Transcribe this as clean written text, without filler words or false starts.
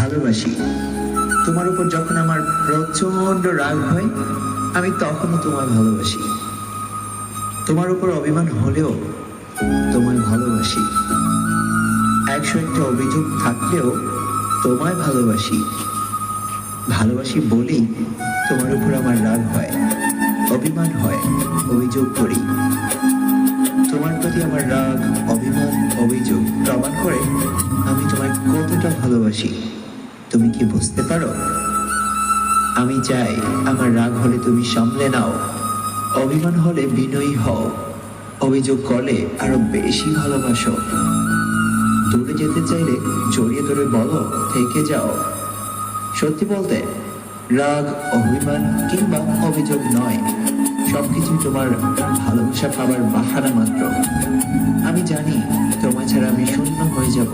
ভালোবাসি। তোমার উপর যখন আমার প্রচন্ড রাগ হয়, আমি তখনও তোমায় ভালোবাসি। তোমার উপর অভিমান হলেও তোমায় ভালোবাসি। 101টা অভিযোগ থাকলেও তোমায় ভালোবাসি। ভালোবাসি বলেই তোমার উপর আমার রাগ হয়, অভিমান হয়, অভিযোগ করি। তোমার প্রতি আমার রাগ, অভিমান, অভিযোগ প্রমাণ করে আমি তোমায় কতটা ভালোবাসি। তুমি কি বুঝতে পারো? আমি চাই আমার রাগ হলে তুমি সামলে নাও, অভিমান হলে বিনয়ী হও, অভিযোগ করলে আরো বেশি ভালোবাসো। দূরে যেতে চাইলে জড়িয়ে ধরে বলো থেকে যাও। সত্যি বলতে, রাগ, অভিমান কিংবা অভিযোগ নয়, সবকিছুই তোমার ভালোবাসা পাবার বাহানা মাত্র। আমি জানি তোমার ছাড়া আমি শূন্য হয়ে যাব।